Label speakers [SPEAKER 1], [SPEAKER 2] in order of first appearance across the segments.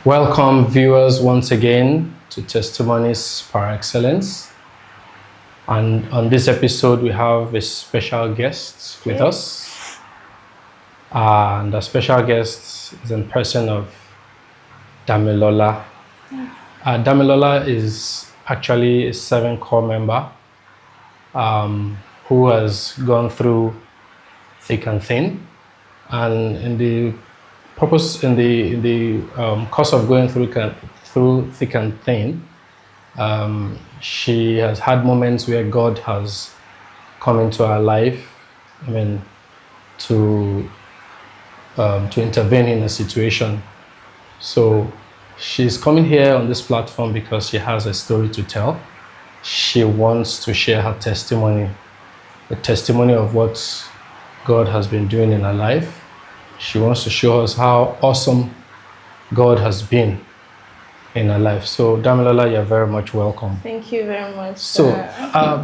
[SPEAKER 1] Welcome, viewers, once again to Testimonies Par Excellence. And on this episode, we have a special guest with us. And the special guest is in person of Damilola. Damilola is actually a 7 core member who has gone through thick and thin. And in the course of going through thick and thin, she has had moments where God has come into her life. To intervene in a situation. So she's coming here on this platform because she has a story to tell. She wants to share her testimony, the testimony of what God has been doing in her life. She wants to show us how awesome God has been in her life. So, Damilola, you're very much welcome.
[SPEAKER 2] Thank you very much.
[SPEAKER 1] So,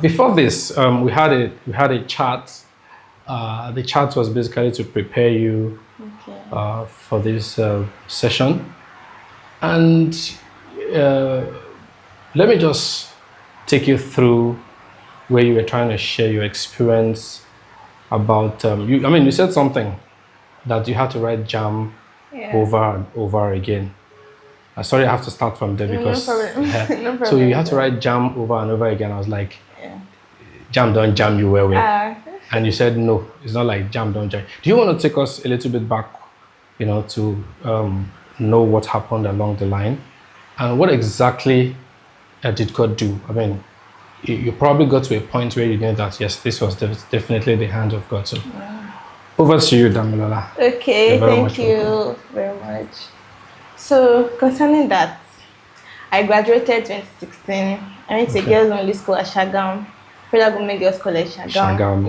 [SPEAKER 1] before this, we had a chat. The chat was basically to prepare you for this session. And let me just take you through where you were trying to share your experience about you said something that you had to write JAMB over and over again. Sorry, I have to start from there because
[SPEAKER 2] no problem. No problem.
[SPEAKER 1] So you had to write JAMB over and over again. I was like, JAMB don't jam you well. And you said no, it's not like JAMB don't jam. Do you want to take us a little bit back, to know what happened along the line, and what exactly did God do? You probably got to a point where you knew that yes, this was definitely the hand of God. So. Over to you, Damilola.
[SPEAKER 2] Okay, thank you very much. So, concerning that, I graduated 2016. I went to a girls' only school at JAMB, Federal Government Girls College, JAMB.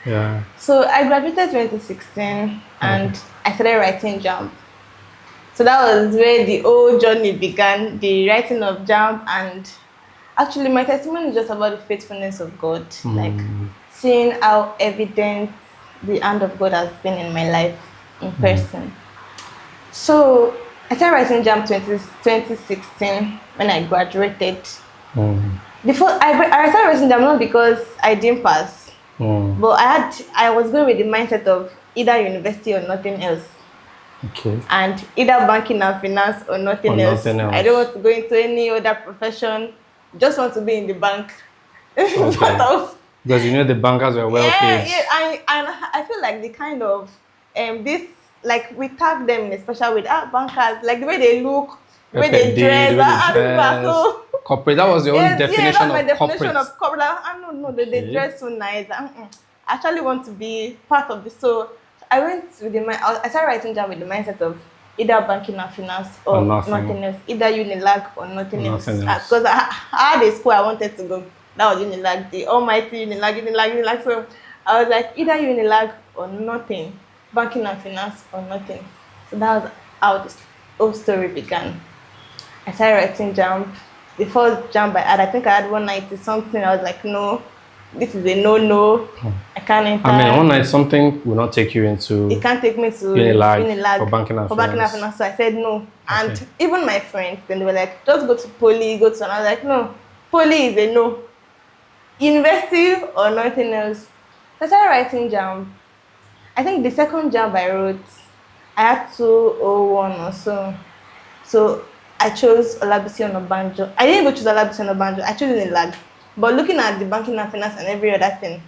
[SPEAKER 2] Yeah. So, I graduated 2016 and I started writing JAMB. So, that was where the whole journey began, the writing of JAMB. And actually, my testimony is just about the faithfulness of God, like seeing how evident the hand of God has been in my life in person. So I started writing JAMB 2016 when I graduated. Before I started writing JAMB not because I didn't pass, but I was going with the mindset of either university or nothing else.
[SPEAKER 1] Okay.
[SPEAKER 2] And either banking and finance or nothing else. I don't want to go into any other profession. Just want to be in the bank.
[SPEAKER 1] Because the bankers were well paid.
[SPEAKER 2] Yeah, and I feel like the kind of this, like we tag them, especially with bankers, like the way they look, the way they dress,
[SPEAKER 1] corporate. That was your own definition of corporate.
[SPEAKER 2] They dress so nice. I actually want to be part of this. So I went with I started writing down with the mindset of either banking and finance or nothing else, either UNILAG or nothing else. Because I had a school I wanted to go. That was UNILAG, the almighty UNILAG. So I was like, either UNILAG or nothing, banking and finance or nothing. So that was how this whole story began. I started writing JAMB. The first JAMB I think I had 190 something. I was like, no, this is a no. I can't enter.
[SPEAKER 1] 190 something will not take you into.
[SPEAKER 2] It can't take me to
[SPEAKER 1] UNILAG for banking and finance.
[SPEAKER 2] So I said no. Okay. And even my friends, then they were like, just go to poly, go to. And I was like, no, poly is a no. University or nothing else. I started writing JAMB. I think the second JAMB I wrote, I had 201 or so. So I chose Olabisi Onabanjo. I didn't even choose Olabisi Onabanjo. I chose UNILAG. But looking at the banking and finance and every other thing,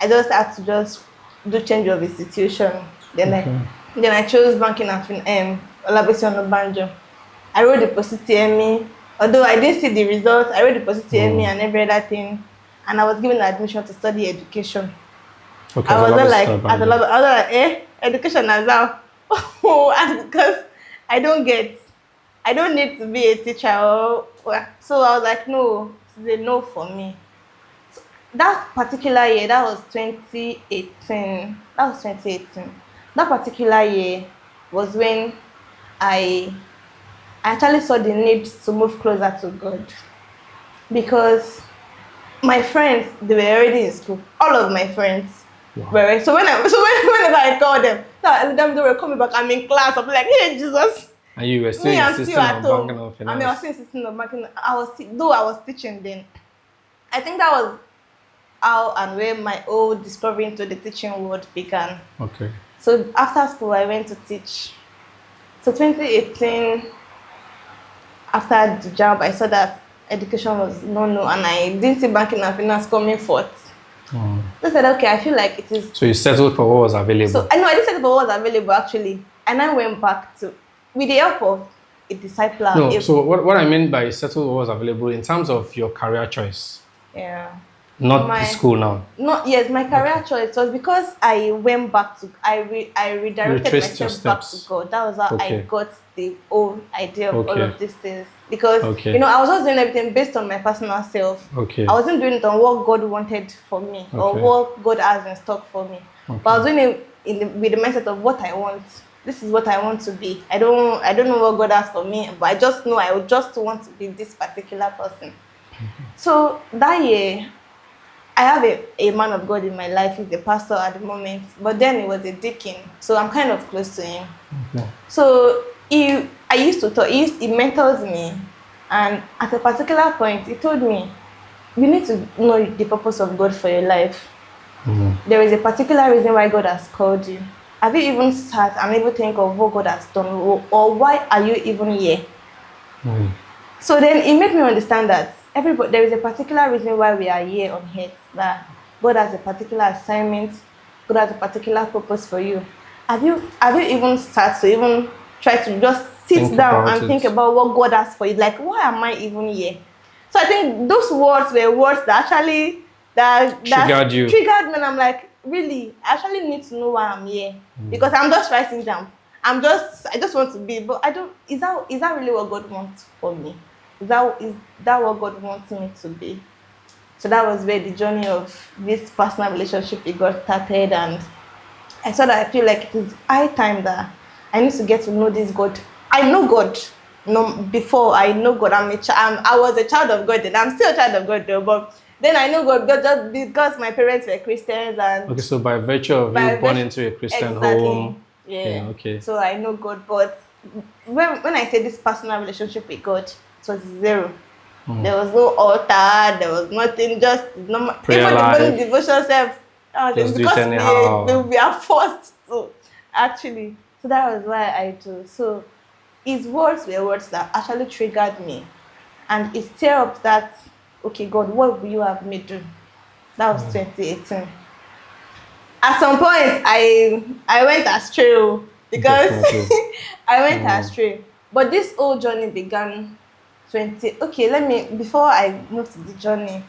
[SPEAKER 2] I just had to just do change of institution. Then I chose banking and finance, Olabisi Onabanjo. I wrote the Positi-ME. Although I didn't see the results, I wrote the Positi-ME and every other thing. And I was given admission to study education.
[SPEAKER 1] Okay,
[SPEAKER 2] I was like, education as well. And because I don't need to be a teacher. So I was like, no, it's a no for me. So that particular year, that was 2018. That particular year was when I actually saw the need to move closer to God. Because my friends, they were already in school. All of my friends. Wow. So whenever I call them, they were coming back. I'm in class. I'm like, hey Jesus,
[SPEAKER 1] And you were still
[SPEAKER 2] Me, I'm
[SPEAKER 1] insisting
[SPEAKER 2] still at
[SPEAKER 1] on
[SPEAKER 2] home.
[SPEAKER 1] banking on
[SPEAKER 2] I mean, I was
[SPEAKER 1] finance.
[SPEAKER 2] still insisting on banking. Though I was teaching then. I think that was how and where my old discovery into the teaching world began.
[SPEAKER 1] Okay.
[SPEAKER 2] So after school, I went to teach. So 2018, after the JAMB, I saw that education was no, and I didn't see banking and finance coming forth.
[SPEAKER 1] Mm.
[SPEAKER 2] So I said, okay, I feel like it is.
[SPEAKER 1] So you settled for what was available.
[SPEAKER 2] So I know I didn't settle for what was available actually, and I went back to, with the help of a discipler.
[SPEAKER 1] No, so what I mean by settle what was available in terms of your career choice,
[SPEAKER 2] Yeah.
[SPEAKER 1] not the school now.
[SPEAKER 2] Not yes, my career choice was because I went back to I redirected
[SPEAKER 1] Retraced your
[SPEAKER 2] myself back to
[SPEAKER 1] steps.
[SPEAKER 2] God. That was how I
[SPEAKER 1] Okay.
[SPEAKER 2] got the whole idea of all
[SPEAKER 1] Okay.
[SPEAKER 2] of these things. Because
[SPEAKER 1] Okay.
[SPEAKER 2] you know, I was just doing everything based on my personal self.
[SPEAKER 1] Okay.
[SPEAKER 2] I wasn't doing it on what God wanted for me or
[SPEAKER 1] Okay.
[SPEAKER 2] what God has in stock for me.
[SPEAKER 1] Okay.
[SPEAKER 2] But I was doing it with the mindset of what I want. This is what I want to be. I don't know what God has for me, but I just know I would just want to be this particular person. So that year, I have a man of God in my life. He's a pastor at the moment, but then he was a deacon, so I'm kind of close to him.
[SPEAKER 1] Okay.
[SPEAKER 2] So I used to talk. He mentors me, and at a particular point, he told me, "You need to know the purpose of God for your life. There is a particular reason why God has called you. Have you even sat and even think of what God has done, or why are you even here?" So then it made me understand that there is a particular reason why we are here on earth, that God has a particular assignment, God has a particular purpose for you. Have you even started to even try to just sit down and think about what God has for you? Like, why am I even here? So I think those words were words that actually triggered me, and I'm like, really, I actually need to know why I'm here. Because I'm just writing down. I just want to be, but I don't. Is that really what God wants for me? Is that what God wants me to be? So that was where the journey of this personal relationship with God started, and I saw that I feel like it is high time that I need to get to know this God. I know God. No, before I know God, I was a child of God, and I'm still a child of God though. But then I know God just because my parents were Christians, and
[SPEAKER 1] okay. So by virtue of you born into a Christian home,
[SPEAKER 2] yeah.
[SPEAKER 1] Okay.
[SPEAKER 2] So I know God, but when I say this personal relationship with God, it was zero. There was no altar. There was nothing. Just normal. Even the morning devotion self.
[SPEAKER 1] Just
[SPEAKER 2] because we are forced to actually. So that was why I do. So his words were words that actually triggered me, and it stirred up that, okay, God, what will you have me do? That was 2018. At some point, I went astray because I went astray. But this whole journey began before I moved to the journey,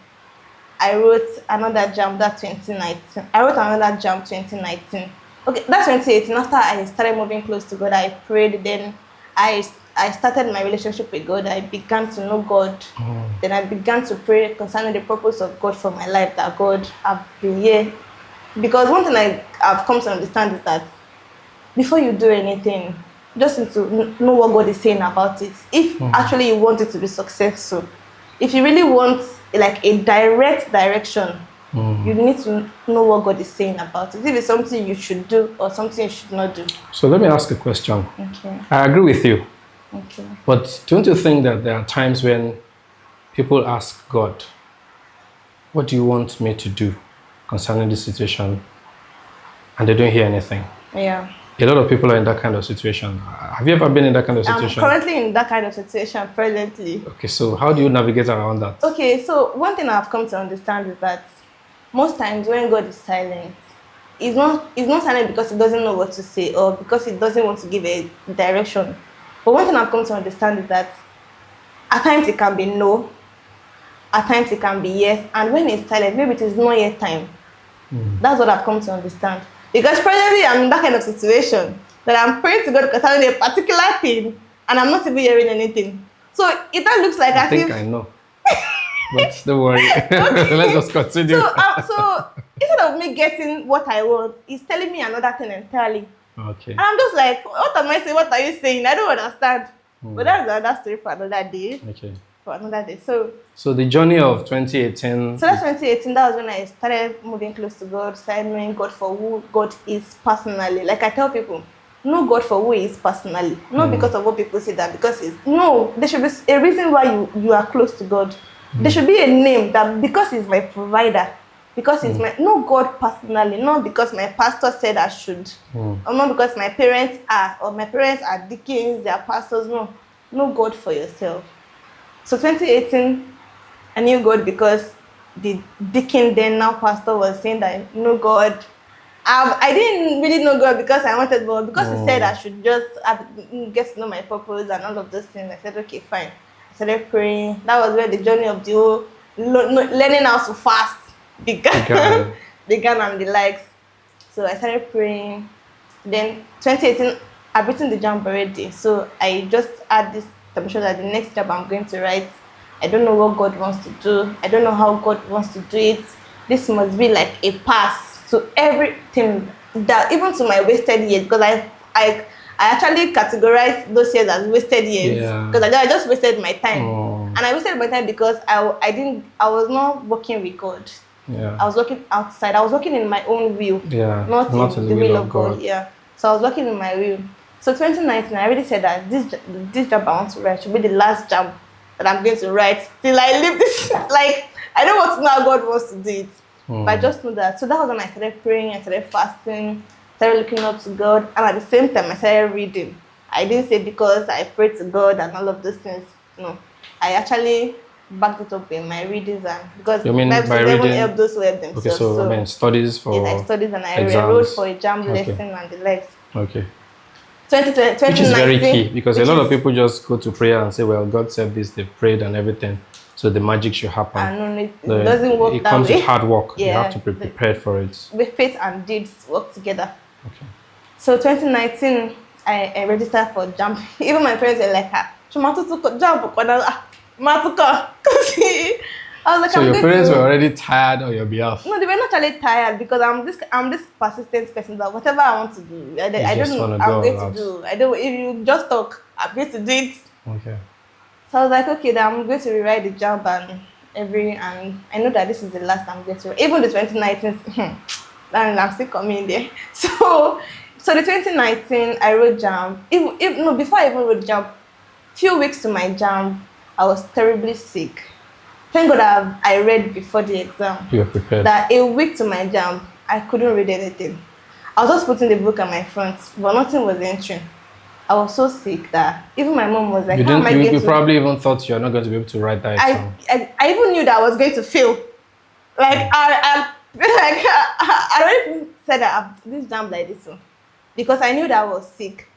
[SPEAKER 2] I wrote another JAMB that 2019. I wrote another JAMB 2019. Okay, that's 2018. After I started moving close to God, I prayed. Then I started my relationship with God. I began to know God. Then I began to pray concerning the purpose of God for my life, that God, I've been here. Because one thing I've come to understand is that before you do anything, just need to know what God is saying about it. If actually you want it to be successful, if you really want like a direct direction, you need to know what God is saying about it. If it's something you should do or something you should not do.
[SPEAKER 1] So let me ask a question.
[SPEAKER 2] Okay.
[SPEAKER 1] I agree with you.
[SPEAKER 2] Okay.
[SPEAKER 1] But don't you think that there are times when people ask God, what do you want me to do concerning this situation? And they don't hear anything.
[SPEAKER 2] Yeah.
[SPEAKER 1] A lot of people are in that kind of situation. Have you ever been in that kind of situation?
[SPEAKER 2] I'm currently in that kind of situation presently.
[SPEAKER 1] Okay, so how do you navigate around that?
[SPEAKER 2] Okay, so one thing I've come to understand is that most times when God is silent, he's not silent because he doesn't know what to say or because he doesn't want to give a direction. But one thing I've come to understand is that at times it can be no, at times it can be yes, and when it's silent, maybe it is not yet time. That's what I've come to understand. Because presently I'm in that kind of situation that I'm praying to God concerning a particular thing and I'm not even hearing anything. So it looks like
[SPEAKER 1] I think I know. But don't worry. Let's just continue.
[SPEAKER 2] So instead of me getting what I want, he's telling me another thing entirely.
[SPEAKER 1] Okay.
[SPEAKER 2] And I'm just like, what am I saying? What are you saying? I don't understand. But that's another story for another day.
[SPEAKER 1] Okay.
[SPEAKER 2] For another day.
[SPEAKER 1] So the journey of 2018.
[SPEAKER 2] So that's 2018. That was when I started moving close to God, started knowing God for who God is personally. Like I tell people, know God for who He is personally, not because of what people say that because it's no. There should be a reason why you are close to God. There should be a name that because He's my provider, because He's my know God personally, not because my pastor said I should, or not because my parents are deacons, they are pastors. No, know God for yourself. So 2018, I knew God because the deacon then now pastor was saying that know God. I didn't really know God because I wanted God, because He said I should just get to know my purpose and all of those things. I said, okay, fine. I started praying. That was where the journey of the whole learning how to fast began, began and the likes. So I started praying. Then 2018, I've written the JAMB already. So I just had this assumption that the next job I'm going to write, I don't know what God wants to do. I don't know how God wants to do it. This must be like a pass to everything, that even to my wasted years, because I actually categorize those years as wasted years, because I just wasted my time. And I wasted my time because I was not working with God. I was working outside. I was working in my own will, not in the will of God. So I was working in my will. So 2019, I already said that this job I want to write should be the last job that I'm going to write till I leave this. Like, I don't want to know how God wants to do it. But I just know that. So that was when I started praying, I started fasting, started looking up to God, and at the same time I started reading. I didn't say because I prayed to God and all of those things. No, I actually backed it up in my readings, and because
[SPEAKER 1] you mean by reading,
[SPEAKER 2] help those who help themselves.
[SPEAKER 1] Okay, so I mean studies for
[SPEAKER 2] I studies and I wrote for a JAMB lesson and the likes.
[SPEAKER 1] Okay.
[SPEAKER 2] 2019,
[SPEAKER 1] which is very key, because a lot of people just go to prayer and say, well, God said this, they've prayed and everything, so the magic should happen.
[SPEAKER 2] And it doesn't work that way.
[SPEAKER 1] It comes with hard work. You have to be prepared for it.
[SPEAKER 2] With faith and deeds work together.
[SPEAKER 1] Okay.
[SPEAKER 2] So 2019, I registered for JAMB. Even my parents were like, I was like,
[SPEAKER 1] so your parents were already tired on your behalf?
[SPEAKER 2] No, they were not really tired, because I'm this persistent person that whatever I want to do, I don't know, I'm going to do. I don't. If you just talk, I'm going to do it.
[SPEAKER 1] Okay.
[SPEAKER 2] So I was like, okay, then I'm going to rewrite the JAMB and I know that this is the last I'm going to. Even the 2019, and I'm still coming there. So the 2019, I wrote JAMB. Before I even wrote JAMB, few weeks to my JAMB, I was terribly sick. Thank God I read before the exam.
[SPEAKER 1] You were prepared.
[SPEAKER 2] That a week to my JAMB, I couldn't read anything. I was just putting the book at my front, but nothing was entering. I was so sick that even my mom was like,
[SPEAKER 1] you probably even thought you're not going to be able to write that exam.
[SPEAKER 2] I even knew that I was going to fail. Like, I already said that this JAMB like this one, because I knew that I was sick.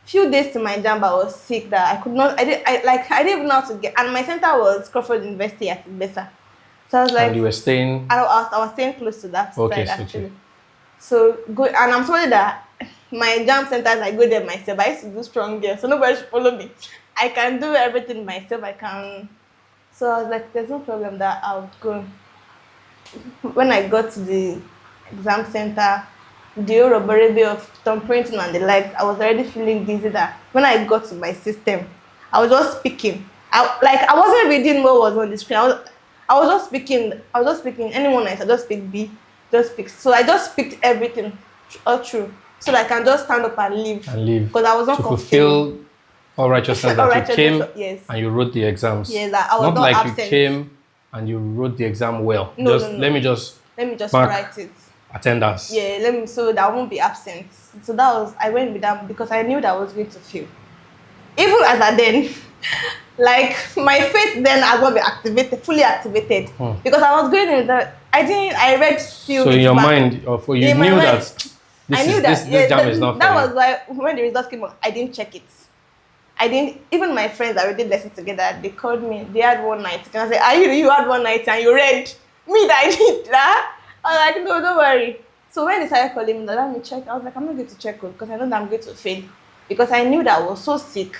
[SPEAKER 2] Few days to my JAMB, I was sick that I could not. I didn't even know how to get. And my center was Crawford University at Besa. So I was like,
[SPEAKER 1] and you were staying.
[SPEAKER 2] I was staying close to that side actually. So good, and I'm sorry that my JAMB centers, I go there myself. I used to do strong gear, so nobody should follow me. I can do everything myself. I can. So I was like, there's no problem that I would go. When I got to the exam center, the whole robbery of thumb printing and the likes, I was already feeling dizzy. That when I got to my system, I was just speaking. I wasn't reading what was on the screen. I was just speaking. Anyone else, I just speak B, just speak. So I just speak everything all true, so that I can just stand up and leave. Because I was not
[SPEAKER 1] to fulfill all righteousness that you came and you wrote the exams.
[SPEAKER 2] Yes, I was not
[SPEAKER 1] like
[SPEAKER 2] absent.
[SPEAKER 1] You came and you wrote the exam well.
[SPEAKER 2] No.
[SPEAKER 1] Let me just
[SPEAKER 2] write it.
[SPEAKER 1] Attendance.
[SPEAKER 2] Yeah, so that I won't be absent. So that was, I went with that because I knew that I was going to fail. Even as I then, like my faith then has not been fully activated. Because I was going in that, I read few.
[SPEAKER 1] So in your mind, you knew that this JAMB is not for you.
[SPEAKER 2] That was why when the results came out, I didn't check it. Even my friends that we did lessons together, they called me, they had one night. And I said, you had one night and you read? Me that I did that? I was like, no, don't worry. So when they started calling me, let me check. I was like, I'm not going to check because I know that I'm going to fail. Because I knew that I was so sick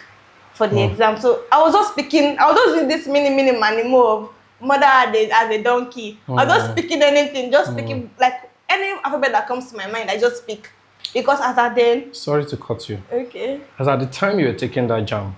[SPEAKER 2] for the exam. So I was just speaking, I was just doing this mini manimo of mother as a donkey. I was just speaking anything, just speaking like any alphabet that comes to my mind, I just speak. Because as I then...
[SPEAKER 1] Sorry to cut you.
[SPEAKER 2] Okay.
[SPEAKER 1] As at the time you were taking that JAMB,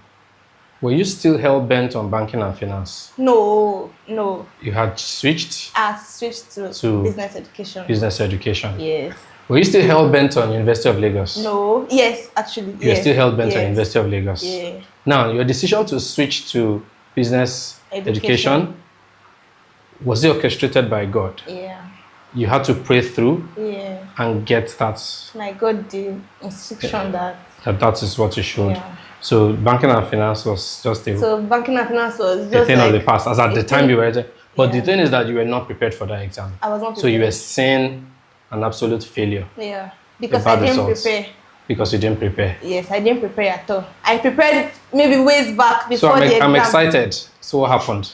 [SPEAKER 1] were you still hell-bent on banking and finance?
[SPEAKER 2] No.
[SPEAKER 1] You had switched?
[SPEAKER 2] I switched to business education.
[SPEAKER 1] Business education.
[SPEAKER 2] Yes.
[SPEAKER 1] Were you still hell bent on University of Lagos?
[SPEAKER 2] No. Yes, actually.
[SPEAKER 1] You were
[SPEAKER 2] Yes.
[SPEAKER 1] still hell bent on
[SPEAKER 2] Yes.
[SPEAKER 1] University of Lagos.
[SPEAKER 2] Yeah.
[SPEAKER 1] Now, your decision to switch to business education, was it orchestrated by God?
[SPEAKER 2] Yeah.
[SPEAKER 1] You had to pray through
[SPEAKER 2] Yeah.
[SPEAKER 1] and get that.
[SPEAKER 2] And I got the instruction
[SPEAKER 1] That is what you should.
[SPEAKER 2] Yeah.
[SPEAKER 1] So banking and finance was just a
[SPEAKER 2] So banking and finance was
[SPEAKER 1] a
[SPEAKER 2] just
[SPEAKER 1] thing
[SPEAKER 2] like,
[SPEAKER 1] of the past. As at the time you were there. But the
[SPEAKER 2] Yeah.
[SPEAKER 1] thing is that you were not prepared for that exam.
[SPEAKER 2] I was not
[SPEAKER 1] So you were
[SPEAKER 2] prepared.
[SPEAKER 1] seeing an absolute failure.
[SPEAKER 2] Yeah. Because
[SPEAKER 1] bad
[SPEAKER 2] I didn't
[SPEAKER 1] results.
[SPEAKER 2] prepare.
[SPEAKER 1] Because you didn't prepare.
[SPEAKER 2] Yes, I didn't prepare at all. I prepared maybe ways back before
[SPEAKER 1] So
[SPEAKER 2] the exam.
[SPEAKER 1] I'm excited. So what happened?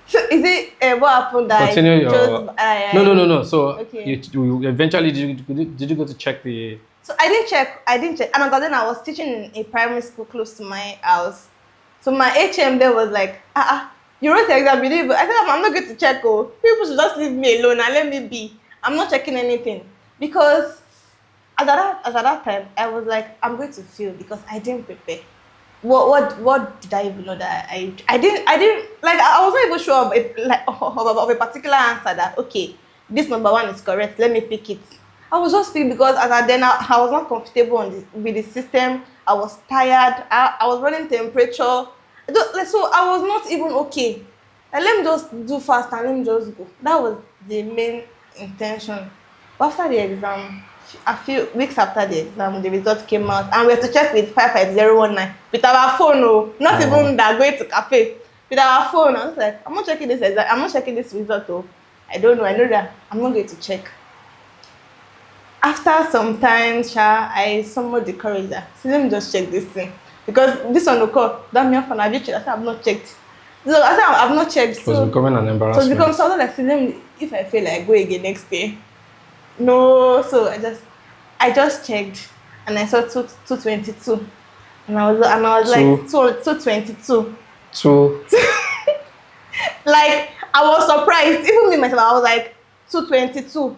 [SPEAKER 2] So is it what happened that
[SPEAKER 1] Continue
[SPEAKER 2] I
[SPEAKER 1] your.
[SPEAKER 2] chose?
[SPEAKER 1] No. So
[SPEAKER 2] Okay.
[SPEAKER 1] you eventually did you go to check the?
[SPEAKER 2] So I didn't check. And then I was teaching in a primary school close to my house. So my HM there was like, you wrote the exam, you didn't. I said, I'm not going to check. Oh, people should just leave me alone and let me be. I'm not checking anything because as at that time I was like, I'm going to fail because I didn't prepare. What did I even know that I didn't like I was not even sure of a particular answer that okay, this number one is correct, let me pick it. I was just thinking because as then I was not comfortable with the system. I was tired. I was running temperature. So I was not even okay. Like, let me just do fast and let me just go. That was the main intention. But after the exam, a few weeks after the exam, the result came out, and we had to check with 55019 with our phone. Oh, not even that going to cafe with our phone. I was like, I'm not checking this exam. I'm not checking this result. Oh, I don't know. I know that I'm not going to check. After some time, I summoned the courage that so let me just check this thing because this one will call. That means have you checked? I said I've not checked. So I said I've not checked.
[SPEAKER 1] It was becoming an embarrassment.
[SPEAKER 2] So it becomes something like if I fail, I go again next day. No, so I just checked and I saw 222, and I was like 222.
[SPEAKER 1] Two.
[SPEAKER 2] Like I was surprised, even me myself. I was like 222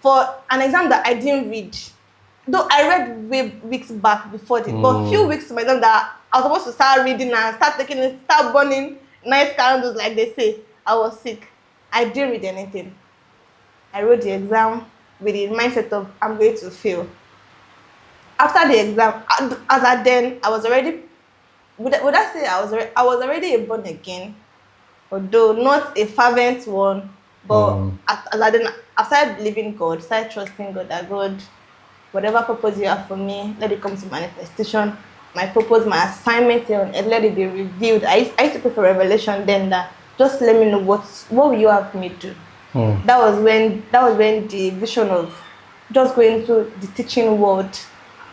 [SPEAKER 2] for an exam that I didn't read. Though I read weeks back before this, but a few weeks to my exam that I was supposed to start reading and start burning nice candles like they say. I was sick. I didn't read anything. I wrote the exam with the mindset of I'm going to fail. After the exam, as at then, I was already. Would I say I was already a born again, although not a fervent one. But as I then, I started believing God, started trusting God that God, whatever purpose you have for me, let it come to manifestation. My purpose, my assignment here on earth, let it be revealed. I used to pray for revelation then that just let me know what will you have me do. That was when the vision of just going to the teaching world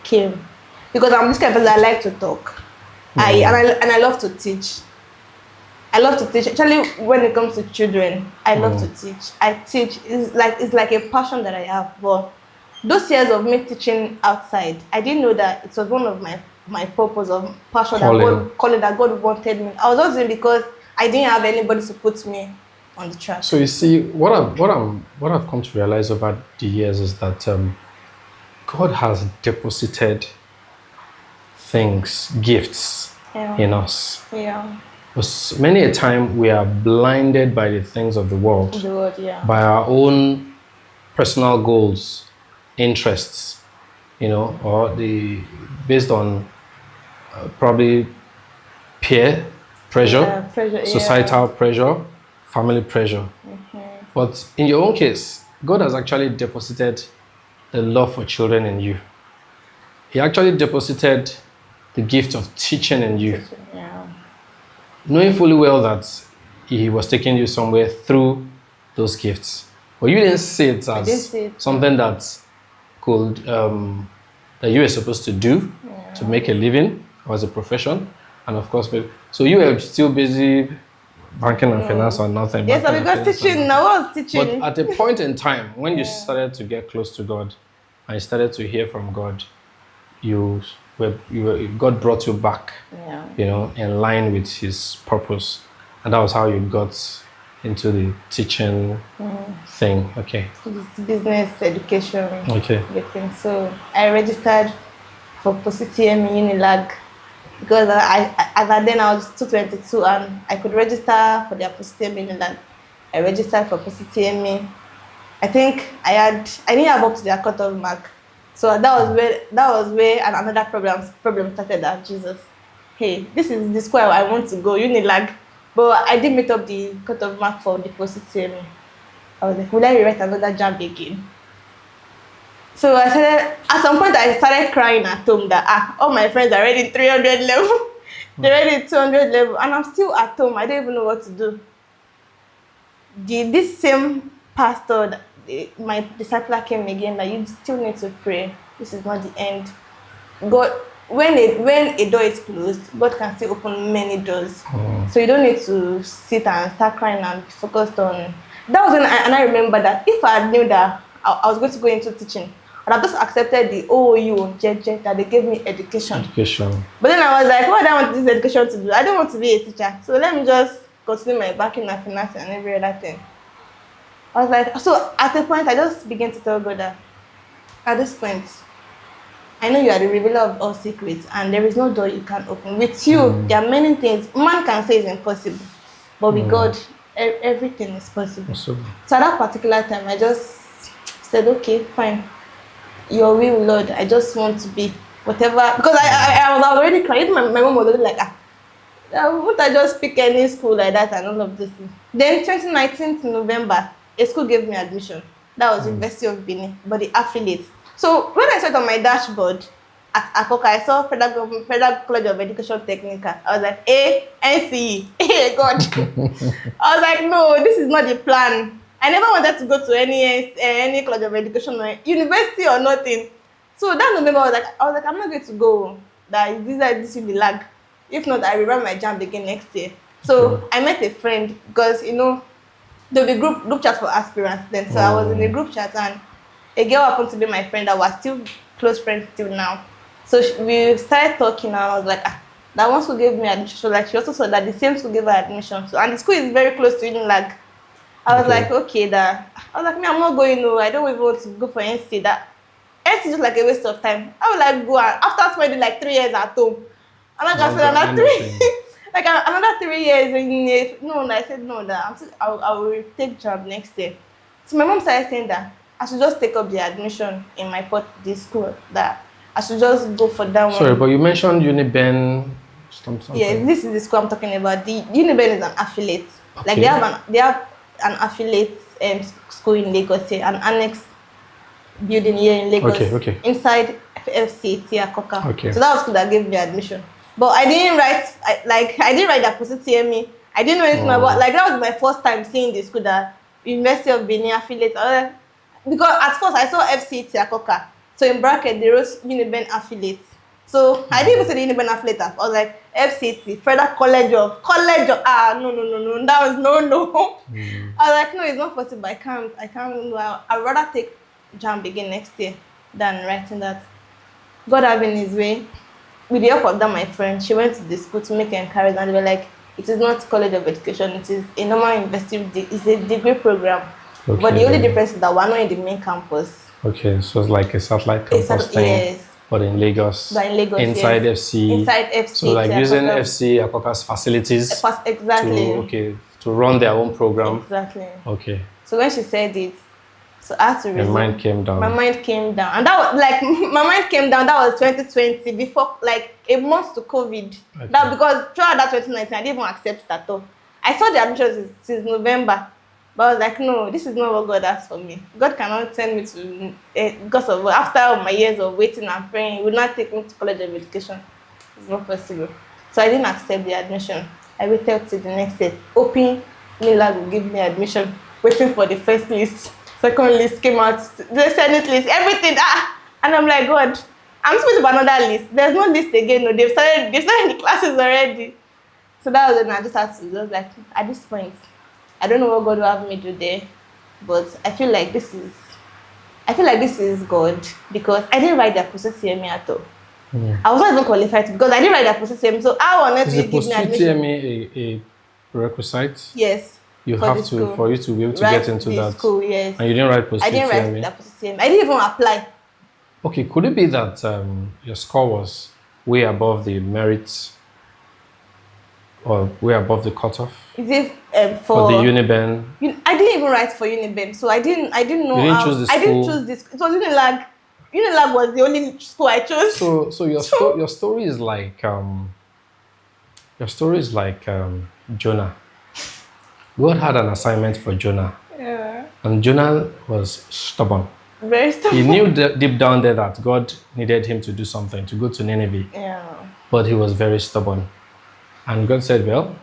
[SPEAKER 2] came, because I'm this kind of person. I like to talk, I love to teach. I love to teach. Actually, when it comes to children, I love to teach. I teach. It's like a passion that I have. But those years of me teaching outside, I didn't know that it was one of my purpose of passion that God wanted me. I was just doing because I didn't have anybody to put me on the track.
[SPEAKER 1] So you see, what I've come to realize over the years is that God has deposited things, gifts in us.
[SPEAKER 2] Yeah.
[SPEAKER 1] But many a time we are blinded by the things of the world, by our own personal goals, interests, or based on probably peer pressure, societal pressure, family pressure. But in your own case, God has actually deposited the love for children in you. He actually deposited the gift of teaching in you. Knowing fully well that He was taking you somewhere through those gifts. But you didn't see it as something that could, that you were supposed to do to make a living or as a profession. And of course, so you were still busy banking and finance or nothing.
[SPEAKER 2] Yes, because teaching, I was teaching.
[SPEAKER 1] But at a point in time, when you started to get close to God and you started to hear from God, God brought you back, in line with His purpose. And that was how you got into the teaching thing. Okay.
[SPEAKER 2] It's business education.
[SPEAKER 1] Okay.
[SPEAKER 2] So I registered for post-TM UNILAG because then I was 222 and I could register for the post-TM UNILAG. I registered for post-TM. I think I didn't have up to their cutoff mark. So that was where another problem started. That Jesus, hey, this is the school I want to go, UNILAG, but I didn't meet up the cut-off mark for the post-UTME. I was like, will I rewrite another JAMB again? So at some point I started crying at home that all my friends are already 300 level, they're already 200 level, and I'm still at home. I don't even know what to do. This same pastor, my discipler came again, that you still need to pray. This is not the end. God, when a door is closed, God can still open many doors. So you don't need to sit and start crying and be focused on. That was when I remember that if I knew that I was going to go into teaching, and I just accepted the OOU JJ that they gave me education. But then I was like, what do I want this education to do? I don't want to be a teacher. So let me just continue my backing and finance and every other thing. I was like, so at a point I just began to tell God that at this point, I know you are the revealer of all secrets and there is no door you can open. With you, there are many things man can say is impossible. But with God, everything is possible. So at that particular time, I just said, okay, fine. Your will, Lord. I just want to be whatever. Because I was already crying. My mom was already like, won't I just pick any school like that and all of this thing? Then 2019 November, a school gave me admission. That was University of Benin, but the affiliate. So when I saw it on my dashboard at Akoka, I saw Federal College of Education Technical. I was like, NCE, God. I was like, no, this is not the plan. I never wanted to go to any college of education or university or nothing. So that November, I was like, I'm not going to go. This will be lag. If not, I will run my JAMB again next year. So I met a friend because there'll be group chat for aspirants then. So I was in a group chat and a girl happened to be my friend that was still close friends till now. So we started talking and I was like, that one school gave me admission. So like she also saw that the same school gave her admission. So and the school is very close to UNILAG. I was like, okay, I was like, I'm not going, no, I don't even want to go for NC. That NC is just like a waste of time. I would like go after spending like 3 years at home. And I just spent another 3 years in no, I said no, that I will take job next year. So my mom started saying that I should just take up the admission in this school, that I should just go for that one.
[SPEAKER 1] Sorry, but you mentioned Uniben something.
[SPEAKER 2] Yeah, this is the school I'm talking about. The Uniben is an affiliate. Okay. Like they have an affiliate school in Lagos here, an annex building here in Lagos.
[SPEAKER 1] Okay.
[SPEAKER 2] Inside FCT Akoka.
[SPEAKER 1] Okay.
[SPEAKER 2] So that was school that gave me admission. But I didn't write that post-UTME. I didn't know anything about, like, that was my first time seeing the school, that University of Benin affiliate. Because at first I saw FCT Akoka. So in bracket, they wrote Uniben affiliate. So I didn't even say the Uniben affiliate. I was like, FCT, Federal College of, no, that was no. I was like, no, it's not possible. I can't I'd rather take JAMB again next year than writing that. God having his way. With the help of that, my friend, she went to the school to make encouragement, and they were like, it is not College of Education, it is a normal university, it's a degree program. Okay. But the only difference is that we're not in the main campus.
[SPEAKER 1] Okay, so it's like a satellite campus thing.
[SPEAKER 2] Yes.
[SPEAKER 1] But in Lagos. Inside
[SPEAKER 2] yes.
[SPEAKER 1] FC.
[SPEAKER 2] Inside FC.
[SPEAKER 1] So like using FC Akoka's facilities.
[SPEAKER 2] Exactly.
[SPEAKER 1] To run their own program.
[SPEAKER 2] Exactly.
[SPEAKER 1] Okay.
[SPEAKER 2] So when she said it, so I had to resume.
[SPEAKER 1] My mind came down.
[SPEAKER 2] And that was like, my mind came down, that was 2020, before, like, a month to COVID. Okay. That because throughout that 2019, I didn't even accept it at all. I saw the admissions since November, but I was like, no, this is not what God has for me. God cannot send me to, because of, after all my years of waiting and praying, He would not take me to College of Education. It's not possible. So I didn't accept the admission. I waited till the next day, hoping UNILAG would give me admission, waiting for the first list. Second list came out, the Senate list, everything. And I'm like, God, I'm supposed to have another list. There's no list again. No, they've started the classes already. So that was when I just had to just like, at this point, I don't know what God will have me do there, but I feel like this is God, because I didn't write that post-UTME at all. I was not even qualified because I didn't write that post-UTME. So how on earth will you give me admission?
[SPEAKER 1] Is the post-UTME a prerequisite?
[SPEAKER 2] Yes.
[SPEAKER 1] You have to, for you to be able to get into that.
[SPEAKER 2] School, yes.
[SPEAKER 1] And you didn't write post-UTME?
[SPEAKER 2] I didn't write that post-UTME. I didn't even apply.
[SPEAKER 1] Okay, could it be that your score was way above the merit or way above the cutoff?
[SPEAKER 2] Is it
[SPEAKER 1] for the Uniben?
[SPEAKER 2] I didn't even write for Uniben, so I didn't know.
[SPEAKER 1] You didn't choose the school?
[SPEAKER 2] I didn't choose this. It was UNILAG. UNILAG was the only school I chose.
[SPEAKER 1] So your story is like Jonah. God had an assignment for Jonah,
[SPEAKER 2] Yeah.
[SPEAKER 1] and Jonah was stubborn.
[SPEAKER 2] Very stubborn.
[SPEAKER 1] He knew deep down there that God needed him to do something, to go to Nineveh,
[SPEAKER 2] Yeah.
[SPEAKER 1] but he was very stubborn. And God said, well,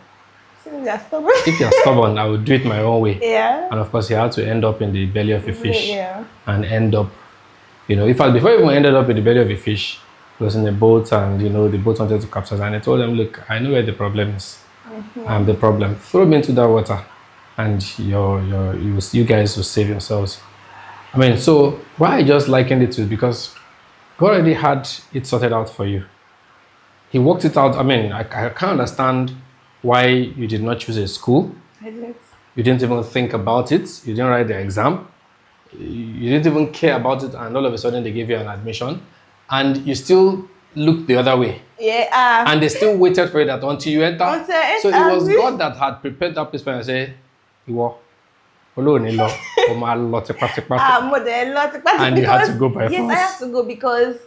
[SPEAKER 2] Since you're stubborn.
[SPEAKER 1] if you're stubborn, I will do it my own way.
[SPEAKER 2] Yeah.
[SPEAKER 1] And of course, he had to end up in the belly of a fish.
[SPEAKER 2] Yeah.
[SPEAKER 1] And end up, in fact, before he even ended up in the belly of a fish, he was in a boat, and the boat wanted to capsize. And I told him, look, I know where the problem is. I'm the problem. Throw me into that water, and you guys will save yourselves. I mean, so why I just likened it to, because God already had it sorted out for you. He worked it out. I mean, I can't understand why you did not choose a school.
[SPEAKER 2] I didn't.
[SPEAKER 1] You didn't even think about it. You didn't write the exam. You didn't even care about it, and all of a sudden they gave you an admission, and you still looked the other way.
[SPEAKER 2] Yeah.
[SPEAKER 1] And they still waited for it until you enter.
[SPEAKER 2] Until I
[SPEAKER 1] So it
[SPEAKER 2] enter.
[SPEAKER 1] was God that had prepared that place for you and say, Iwo, and you had to go by
[SPEAKER 2] Yes,
[SPEAKER 1] force.
[SPEAKER 2] I had to go because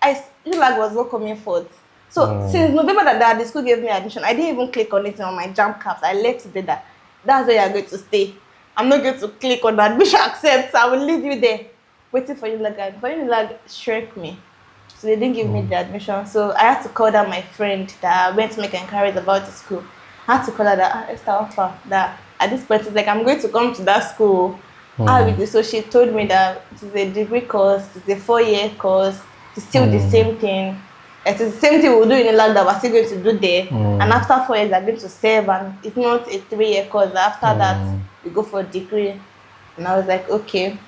[SPEAKER 2] UNILAG was not coming forth. So since November that the school gave me admission, I didn't even click on it on my JAMB caps. I left it there. That's where you're going to stay. I'm not going to click on the admission accept. I will leave you there, waiting for UNILAG. But UNILAG shirked me. So they didn't give me the admission. So I had to call down my friend that went to make inquiries about the school. I had to call her that Esther Alpha, that at this point it's like, I'm going to come to that school. So she told me that it is a degree course, it's a 4-year course, it's still the same thing. It is the same thing we'll do in UNILAG that we're still going to do there. And after 4 years, they're going to serve, and it's not a 3-year course. After that, we go for a degree. And I was like, okay.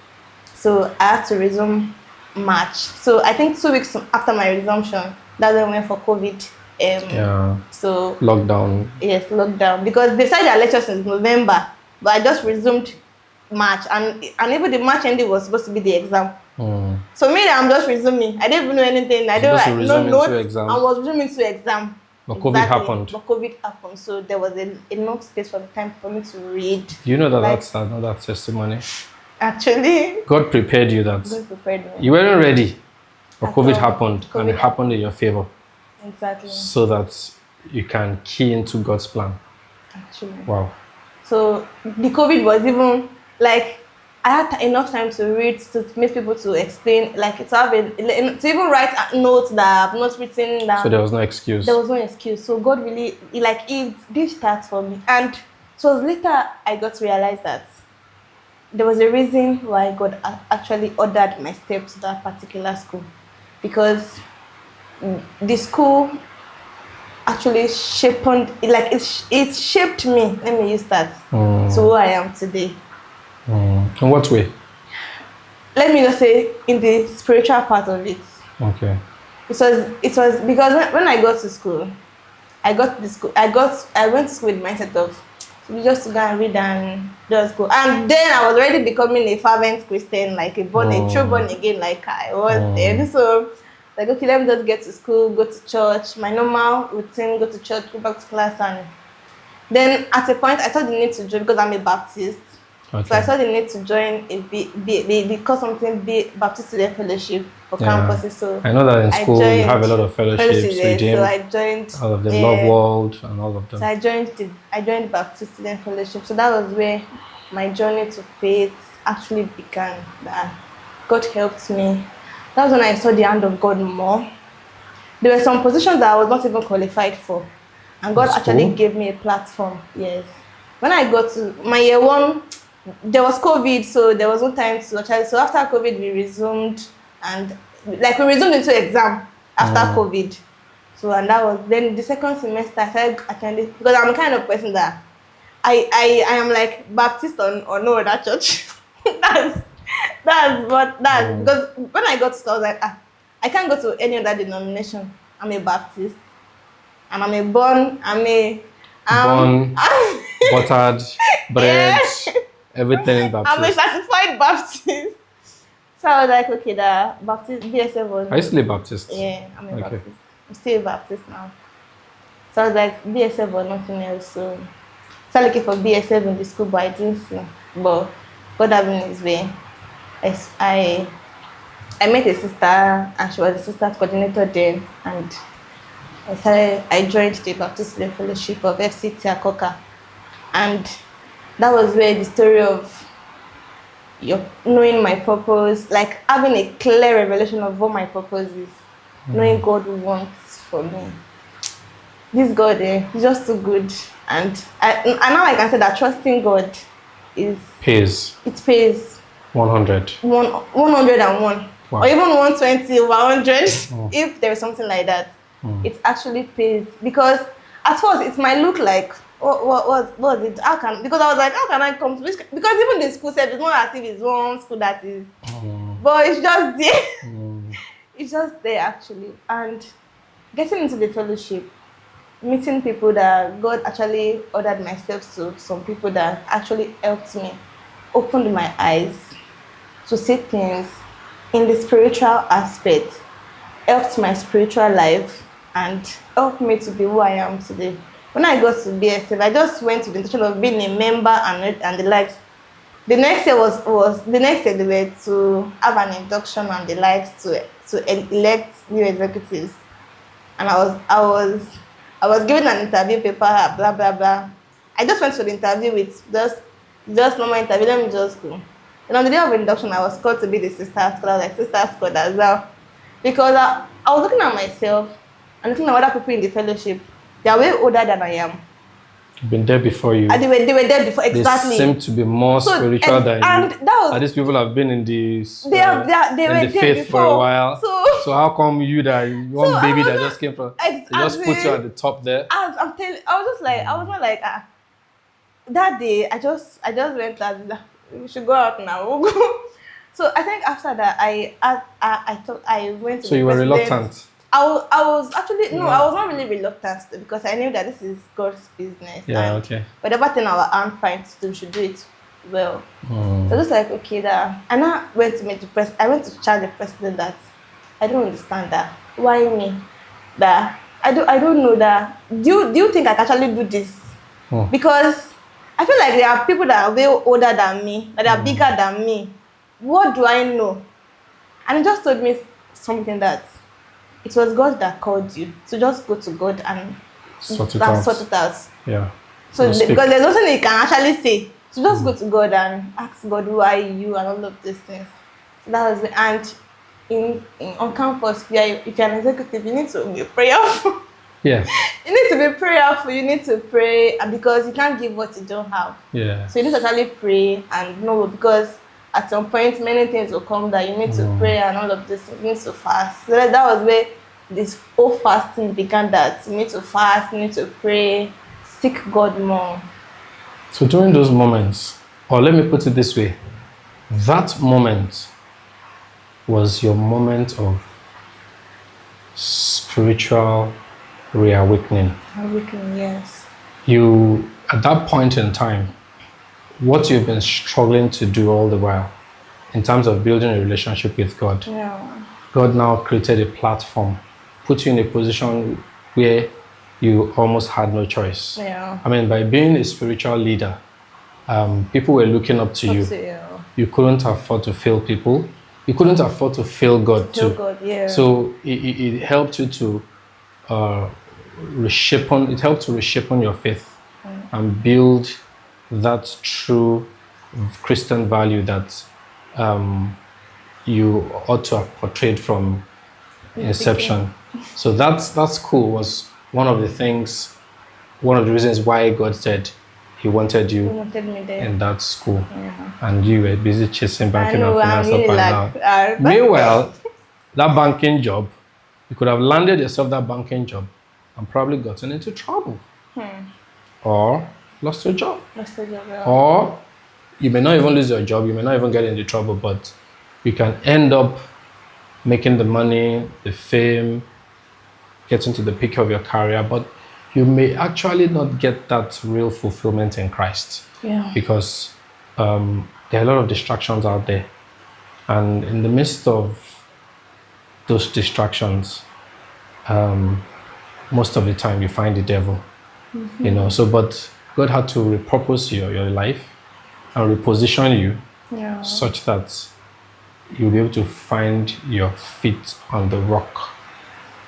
[SPEAKER 2] So I had to resume March. So I think 2 weeks after my resumption, that's when I went for COVID. So
[SPEAKER 1] lockdown.
[SPEAKER 2] Yes, lockdown. Because they started their lectures since November, but I just resumed March, and even the March ending was supposed to be the exam. So me, I'm just resuming. I didn't even know anything. I don't no notes. I was resuming to exam.
[SPEAKER 1] But COVID happened.
[SPEAKER 2] But COVID happened, so there was enough space for the time for me to read.
[SPEAKER 1] You know that that's another testimony.
[SPEAKER 2] Actually,
[SPEAKER 1] God prepared you that.
[SPEAKER 2] God prepared me.
[SPEAKER 1] You weren't ready, but COVID happened, and it happened in your favor.
[SPEAKER 2] Exactly.
[SPEAKER 1] So that you can key into God's plan.
[SPEAKER 2] Actually.
[SPEAKER 1] Wow.
[SPEAKER 2] So the COVID was even like, I had enough time to read, to meet people, to explain, like to even write notes that I've not written down.
[SPEAKER 1] So there was no excuse.
[SPEAKER 2] There was no excuse. So God really, it did start for me. And so later I got to realize that there was a reason why God actually ordered my steps to that particular school. Because the school actually shaped, it shaped me, let me use that, to who I am today.
[SPEAKER 1] In what way?
[SPEAKER 2] Let me just say, in the spiritual part of it.
[SPEAKER 1] Okay.
[SPEAKER 2] It was because when I got to school, I went to school with the mindset of just to go and read and just go. And then I was already becoming a fervent Christian, like a true born again, like I was then. So like, okay, let me just get to school, go to church, my normal routine, go to church, go back to class. And then at a point I saw the need to join, because I'm a Baptist. Okay. So I saw the need to join Baptist Student Fellowship for campuses. So
[SPEAKER 1] I know that in school you have a lot of fellowships.
[SPEAKER 2] So I joined
[SPEAKER 1] all of the Love World and all of them.
[SPEAKER 2] So I joined the Baptist Student Fellowship. So that was where my journey to faith actually began. That God helped me. That was when I saw the hand of God more. There were some positions that I was not even qualified for, and God actually gave me a platform. Yes. When I got to my year 1, there was COVID, so there was no time to actually. So after COVID, we resumed, and we resumed into exam after COVID. So, and that was then the second semester I started attending, because I'm the kind of person that I am like Baptist or no other church. Because when I got to school, I was like, I can't go to any other denomination. I'm a Baptist, and I'm born
[SPEAKER 1] buttered bread, everything Baptist.
[SPEAKER 2] I'm a certified Baptist. So I was like, okay, the Baptist BSF was.
[SPEAKER 1] Are you still a Baptist?
[SPEAKER 2] Yeah, I'm a Baptist. I'm still a Baptist now. So I was like, BSF or nothing else. So I started looking for BSF in the school, but I didn't see. But God having his way, I I met a sister, and she was the sister coordinator then, and I joined the Baptist Student Fellowship of FCT Akoka, and that was where the story of knowing my purpose, like having a clear revelation of what my purpose is, knowing God wants for me. This God, is just too good, and now I can say that trusting God
[SPEAKER 1] pays.
[SPEAKER 2] It pays
[SPEAKER 1] 100.
[SPEAKER 2] 101,
[SPEAKER 1] wow.
[SPEAKER 2] or even 120 over 100. If there is something like that, it actually pays, because at first it might look like what was it? Because I was like, how can I come to this? Because even the school said it's not as if it's one school that is, but it's just there. It's just there actually, and getting into the fellowship, meeting people that God actually ordered my steps to, some people that actually helped me, opened my eyes to see things in the spiritual aspect, helped my spiritual life, and helped me to be who I am today. When I got to BSF, I just went with the intention of being a member and the likes. The next year they were to have an induction and the likes to elect new executives, and I was given an interview paper, blah blah blah. I just went to the interview with just normal interview. Let me just go. And on the day of induction, I was called to be the sister squad. I was like, sister squad as well, because I was looking at myself and looking at other people in the fellowship. They are way older than I am.
[SPEAKER 1] Been there before you.
[SPEAKER 2] And they were there before, exactly.
[SPEAKER 1] They seem to be more spiritual than
[SPEAKER 2] and
[SPEAKER 1] you.
[SPEAKER 2] that was,
[SPEAKER 1] and these people have been in the
[SPEAKER 2] they were
[SPEAKER 1] faith
[SPEAKER 2] there
[SPEAKER 1] for a while.
[SPEAKER 2] So
[SPEAKER 1] how come you one baby that just came from? They just put you at the top there.
[SPEAKER 2] I'm telling. I was just like, I was not like that day. I just went that we should go out now. We'll go. So I think after that, I thought I went to.
[SPEAKER 1] So
[SPEAKER 2] the
[SPEAKER 1] you were
[SPEAKER 2] president.
[SPEAKER 1] reluctant.
[SPEAKER 2] I was actually no, I was not really reluctant because I knew that this is God's business.
[SPEAKER 1] Yeah,
[SPEAKER 2] and
[SPEAKER 1] okay.
[SPEAKER 2] whatever thing our hand finds to do, we should do it well. So just like okay, that and I went to meet the president. I went to charge the president that I don't understand that. Why me? That I don't know that. Do you think I can actually do this? Because I feel like there are people that are way older than me, that are bigger than me. What do I know? And he just told me something that it was God that called you. So just go to God and sort it out.
[SPEAKER 1] Yeah.
[SPEAKER 2] So because there's nothing you can actually say. So just go to God and ask God, who are you, and all of these things. So that was it. And on campus, if you're an executive, you need to be prayerful.
[SPEAKER 1] Yeah.
[SPEAKER 2] You need to be prayerful. You need to pray, and because you can't give what you don't have.
[SPEAKER 1] Yeah.
[SPEAKER 2] So you need to actually pray and know, because at some point many things will come that you need to pray and all of this. You need to fast. So that was where this whole fasting began. That you need to fast, you need to pray, seek God more.
[SPEAKER 1] So during those moments, or let me put it this way, that moment was your moment of spiritual reawakening.
[SPEAKER 2] Awakening, yes.
[SPEAKER 1] You, at that point in time, what you've been struggling to do all the while, in terms of building a relationship with God, God now created a platform, put you in a position where you almost had no choice.
[SPEAKER 2] Yeah.
[SPEAKER 1] I mean, by being a spiritual leader, people were looking up to you. You couldn't afford to fail people. You couldn't afford to fail God too.
[SPEAKER 2] God, yeah.
[SPEAKER 1] So it helped you to reshape your faith and build that true Christian value that you ought to have portrayed from inception. So that's cool. Was one of the reasons why God said He wanted you in that school, and you were busy chasing banking and finance up and down. Meanwhile, that banking job, you could have landed yourself that banking job and probably gotten into trouble, or lost your job. Or you may not even lose your job, you may not even get into trouble, but you can end up making the money, the fame, getting to the peak of your career, but you may actually not get that real fulfillment in Christ.
[SPEAKER 2] Yeah.
[SPEAKER 1] Because there are a lot of distractions out there. And in the midst of those distractions, most of the time you find the devil. But God had to repurpose your life and reposition you such that you'll be able to find your feet on the rock.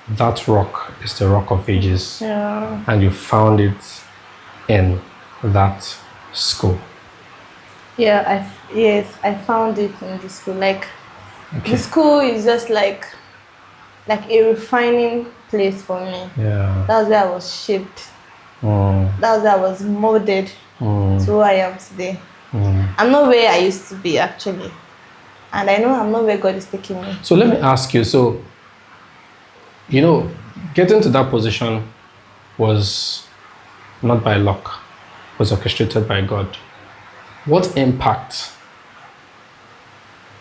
[SPEAKER 1] That rock is the rock of ages.
[SPEAKER 2] Yeah.
[SPEAKER 1] And you found it in that school.
[SPEAKER 2] Yeah, I found it in the school. Like the school is just like a refining place for me.
[SPEAKER 1] Yeah.
[SPEAKER 2] That was where I was shaped.
[SPEAKER 1] Mm.
[SPEAKER 2] That was where I was molded to who I am today. I'm not where I used to be actually. And I know I'm not where God is taking me.
[SPEAKER 1] So let me ask you, so, getting to that position was not by luck, was orchestrated by God. What impact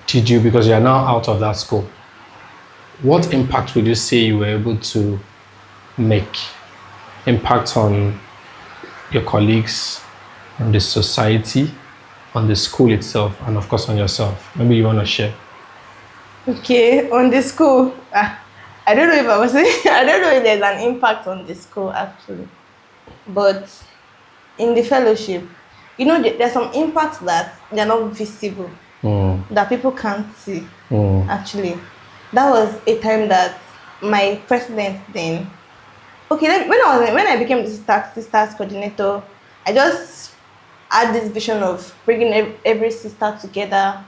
[SPEAKER 1] did you, because you are now out of that school, what impact would you say you were able to make? Impact on your colleagues, on the society, on the school itself, and of course on yourself? Maybe you want to share.
[SPEAKER 2] Okay, on the school, I don't know if I was I don't know if there's an impact on the school actually, but in the fellowship, there's some impacts that they're not visible, that people can't see. Actually, that was a time that my president then. Okay, when I became the sisters coordinator, I just had this vision of bringing every sister together,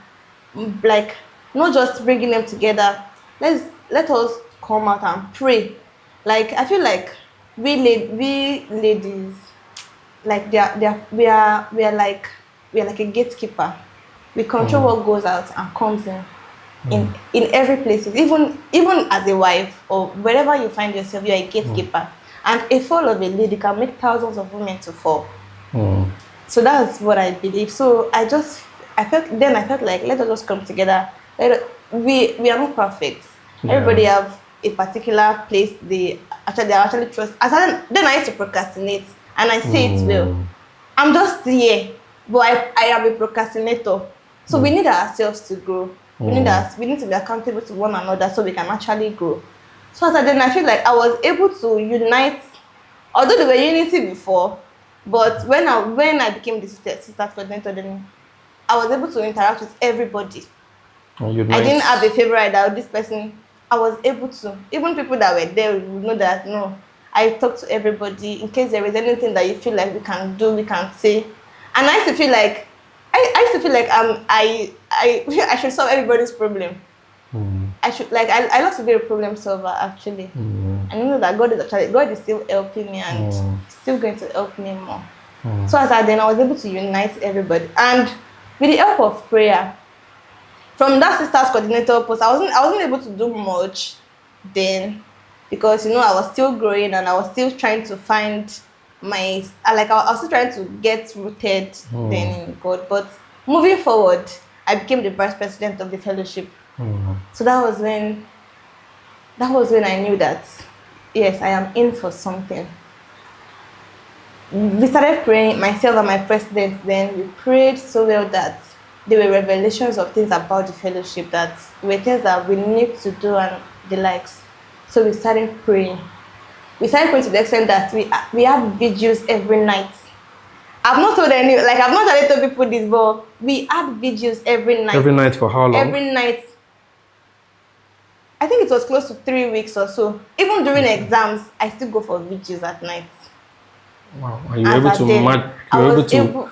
[SPEAKER 2] like not just bringing them together. Let us come out and pray. Like I feel like we ladies, like we are like a gatekeeper. We control what goes out and comes in every place. Even as a wife or wherever you find yourself, you're a gatekeeper. And a fall of a lady can make thousands of women to fall. So that's what I believe. So I felt like let us just come together. We are not perfect. Yeah. Everybody have a particular place they actually trust. Then I used to procrastinate, and I say it well. I'm just here, but I am a procrastinator. So we need ourselves to grow. We need to be accountable to one another so we can actually grow. So then I feel like I was able to unite, although there were unity before, but when I became the sisters coordinator, then I was able to interact with everybody. I didn't have a favorite that this person. I was able to, even people that were there would know that no, I talk to everybody in case there is anything that you feel like we can do, we can say. And I used to feel like I should solve everybody's problem. I love to be a problem solver actually. I know that God is still helping me and still going to help me more. So then I was able to unite everybody, and with the help of prayer, from that sisters coordinator post, I wasn't able to do much then, because I was still growing and I was still trying to find I was still trying to get rooted then in God. But moving forward, I became the vice president of the fellowship. So that was when I knew that yes, I am in for something. We started praying, myself and my president. Then we prayed so well that there were revelations of things about the fellowship that were things that we need to do and the likes. So we started praying. We started praying to the extent that we have videos every night. I've not told people this, but we had videos every night.
[SPEAKER 1] Every night for how long?
[SPEAKER 2] Every night. I think it was close to 3 weeks or so. Even during exams, I still go for videos at night.
[SPEAKER 1] Wow. Are you able to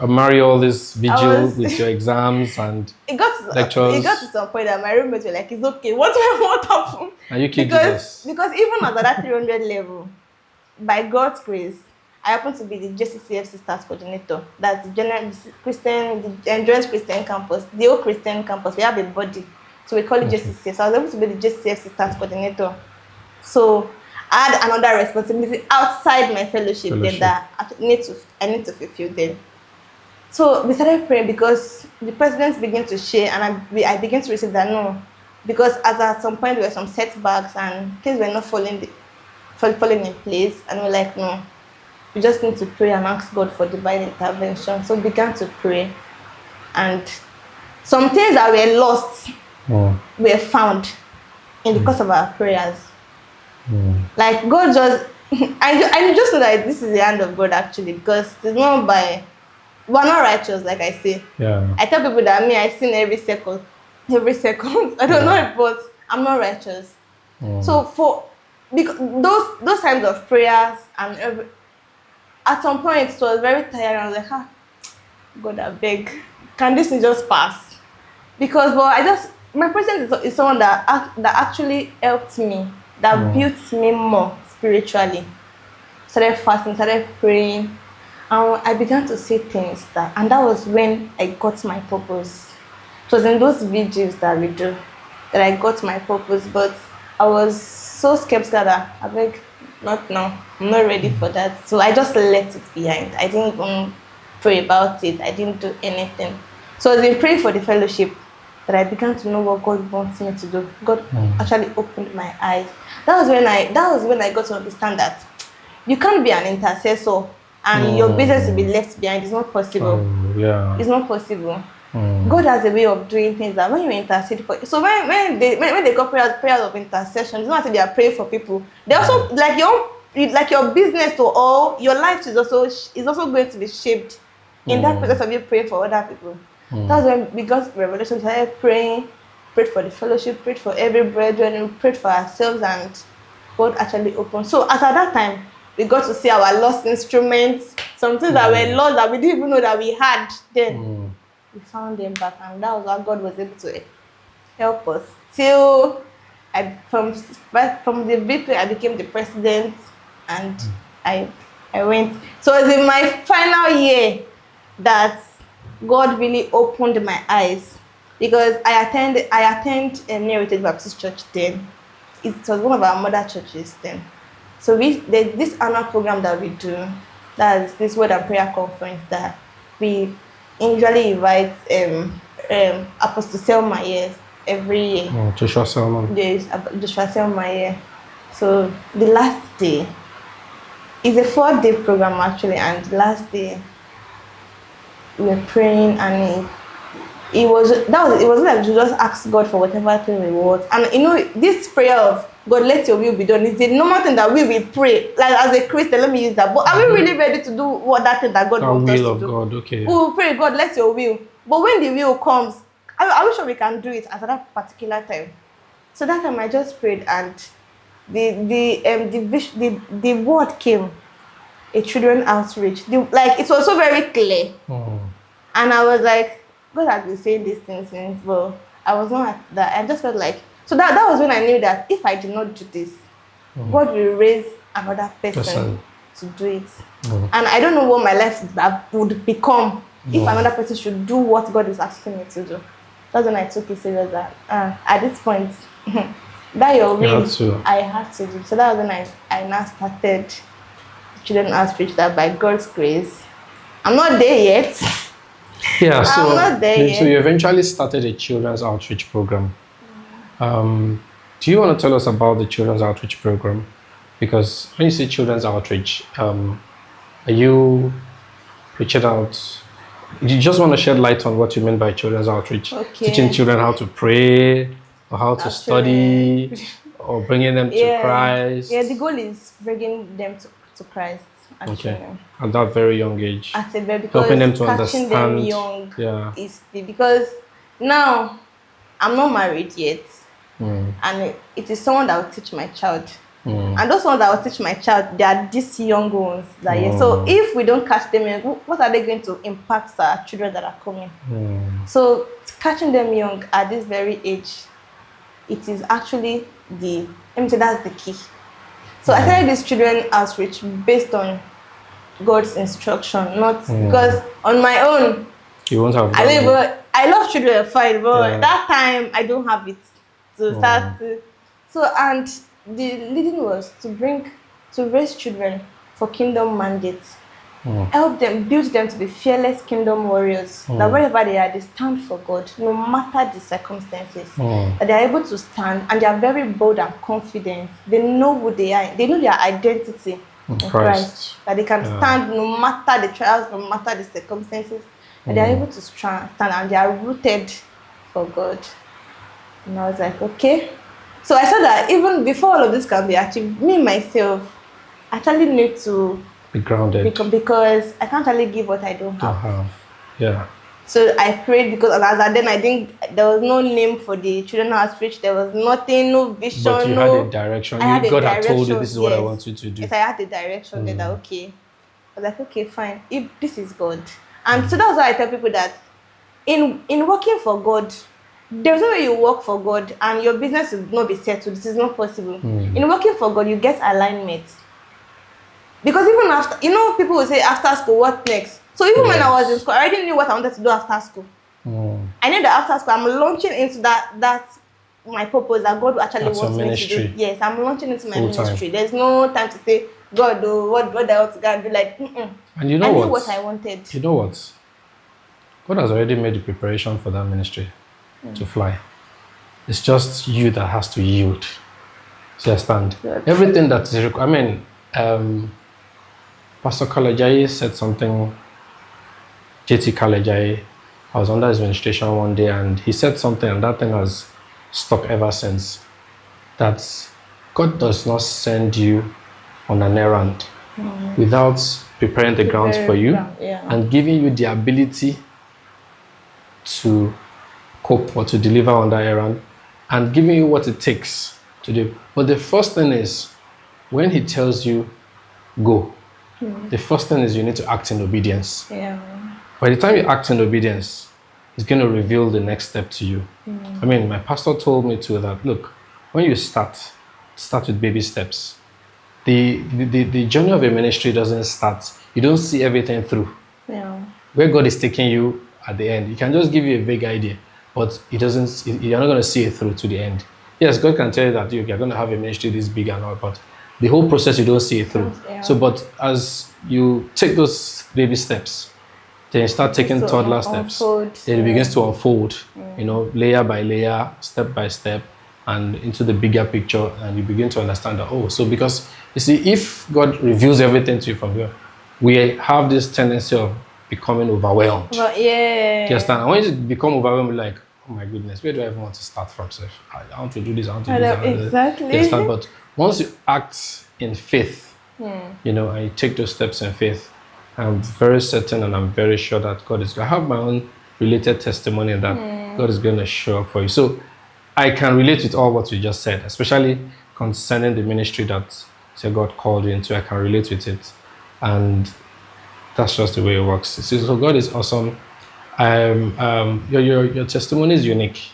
[SPEAKER 1] marry all this video with your exams and lectures?
[SPEAKER 2] It got to some point that my roommates were like, it's okay. What happened?
[SPEAKER 1] And you keep this?
[SPEAKER 2] Because even at that 300 level, by God's grace, I happen to be the JCCF Sisters Coordinator. That's the Endurance Christian Campus, the old Christian campus. We have a body. So we call it JCCF. So I was able to be the JCCF Sisters Coordinator. So I had another responsibility outside my fellowship. Then that I need to fulfill them. So we started praying because the presidents began to share, and I began to receive that no, because at some point there were some setbacks and things were not falling in place, and we're like, no, we just need to pray and ask God for divine intervention. So we began to pray, and some things that were lost were found in the course of our prayers. Like God just, I just know that this is the hand of God actually, because it's not we're not righteous, like I say.
[SPEAKER 1] Yeah.
[SPEAKER 2] I tell people that I sin every second. every second. I don't know it, but I'm not righteous. So because those times of prayers and at some point it was very tiring. I was like, God, I beg, can this thing just pass? Because my president is someone that actually helped me, that built me more spiritually. Started fasting, started praying, and I began to see things and that was when I got my purpose. It was in those vigils that we do that I got my purpose, but I was so skeptical that I beg, not now. I'm not ready for that. So I just left it behind. I didn't even pray about it. I didn't do anything. So I was in praying for the fellowship that I began to know what God wants me to do. God actually opened my eyes. That was when I got to understand that you can't be an intercessor and your business will be left behind. It's not possible. It's not possible. God has a way of doing things that when you intercede for. So when they go prayers of intercession, it's not that they are praying for people. They also like your business to all your life is also going to be shaped in that process of you praying for other people. That's when we got revelation. We started praying, prayed for the fellowship, prayed for every brethren, we prayed for ourselves, and God actually opened. So as at that time, we got to see our lost instruments, some things that were lost that we didn't even know that we had. Then we found them back, and that was how God was able to help us. Till from the victory, I became the president, and I went. So it was in my final year that God really opened my eyes, because I attend a Heritage Baptist Church then. It was one of our mother churches then. So there's this annual program that we do, that's this Word and Prayer Conference that we usually invite Apostle Selma every year.
[SPEAKER 1] Joshua Selman.
[SPEAKER 2] Yes, Joshua Selma. So the last day, it's a 4-day program actually, and the last day we were praying, and it was like to just ask God for whatever thing we want. And this prayer of God, let your will be done, is the normal thing that we will pray. Like as a Christian, let me use that. But are we really ready to do that thing that God wants us to do?
[SPEAKER 1] The will of God, okay.
[SPEAKER 2] We will pray, God, let your will. But when the will comes, are we sure we can do it at that particular time? So that time I just prayed, and the word came, a children outreach. It was so very clear. And I was like, God has been saying these things since, but I was not at that. I just felt like, so that was when I knew that if I did not do this, God will raise another person to do it. And I don't know what my life would become if another person should do what God is asking me to do. That's when I took it serious that at this point, that your will, I had to do. So that was when I now started children outreach, that by God's grace. I'm not there yet.
[SPEAKER 1] Yeah, so
[SPEAKER 2] I'm not there yet.
[SPEAKER 1] So you eventually started a children's outreach program. Do you want to tell us about the children's outreach program? Because when you say children's outreach, are you reaching out? You just want to shed light on what you mean by children's outreach?
[SPEAKER 2] Okay.
[SPEAKER 1] Teaching children how to pray, or how to study, or bringing them to Christ? Yeah,
[SPEAKER 2] the goal is bringing them to Christ. Actually.
[SPEAKER 1] Okay. At that very young age.
[SPEAKER 2] At a very,
[SPEAKER 1] helping them to understand.
[SPEAKER 2] Them young is because now I'm not married yet, and it is someone that will teach my child. And those ones that will teach my child, they are these young ones. So if we don't catch them, what are they going to impact our children that are coming? So catching them young at this very age, it is actually that's the key. So I started this children outreach based on God's instruction, not because on my own.
[SPEAKER 1] You won't have.
[SPEAKER 2] I love children fine, but that time I don't have it to start. And the leading was to raise children for kingdom mandates, help them, build them to be fearless kingdom warriors. That wherever they are, they stand for God, no matter the circumstances. That they are able to stand, and they are very bold and confident. They know who they are. They know their identity in Christ. That they can stand no matter the trials, no matter the circumstances. That they are able to stand, and they are rooted for God. And I was like, okay. So I saw that even before all of this can be achieved, me myself actually need to
[SPEAKER 1] be grounded,
[SPEAKER 2] because I can't really give what I don't have.
[SPEAKER 1] Yeah.
[SPEAKER 2] So I prayed because as at then I think there was no name for the children outreach. There was nothing, no vision,
[SPEAKER 1] But you had a
[SPEAKER 2] no.
[SPEAKER 1] direction.
[SPEAKER 2] I had a
[SPEAKER 1] God had told you
[SPEAKER 2] direction.
[SPEAKER 1] this is what I
[SPEAKER 2] Yes,
[SPEAKER 1] want you to do.
[SPEAKER 2] yes, I had the direction. Then that okay. I was like, okay, fine. If this is God, and so that's why I tell people that in working for God, there's no way you work for God and your business will not be settled. This is not possible. In working for God, you get alignment. Because even after, people will say after school, what next? So even when I was in school, I already knew what I wanted to do after school. I knew that after school, I'm launching into that my purpose that God actually wants me to do. Yes, I'm launching into my ministry. There's no time to say, God, oh, what I want to go and do. Like,
[SPEAKER 1] And you know
[SPEAKER 2] I
[SPEAKER 1] what?
[SPEAKER 2] knew what I wanted.
[SPEAKER 1] You know what? God has already made the preparation for that ministry to fly. It's just you that has to yield. So you understand?
[SPEAKER 2] Good.
[SPEAKER 1] Everything that is required. Pastor Kalajayi said something. JT Kalajayi, I was under his administration one day and he said something, and that thing has stuck ever since. That God does not send you on an errand without preparing the grounds for you and giving you the ability to cope or to deliver on that errand and giving you what it takes to do. But the first thing is, when he tells you go, the first thing is you need to act in obedience. By the time you act in obedience, it's going to reveal the next step to you. My pastor told me too that, look, when you start with baby steps. The journey of a ministry doesn't start. You don't see everything through. Where God is taking you at the end, He can just give you a vague idea, but He doesn't. You're not going to see it through to the end. Yes, God can tell you that you're going to have a ministry this big and all, but the whole process you don't see it through. So, but as you take those baby steps, then you start taking toddler steps. Then it begins to unfold. Layer by layer, step by step, and into the bigger picture, and you begin to understand that, so because you see, if God reveals everything to you from here, we have this tendency of becoming overwhelmed. You understand? And when you become overwhelmed, you're like, oh my goodness, where do I even want to start from? So I want to do this, I want to do that.
[SPEAKER 2] Exactly.
[SPEAKER 1] You understand? But once you act in faith, and you take those steps in faith, I'm very certain and I'm very sure that God is going to have my own related testimony that God is going to show up for you. So I can relate with all what you just said, especially concerning the ministry that God called you into. I can relate with it. And that's just the way it works. So God is awesome. Your testimony is unique.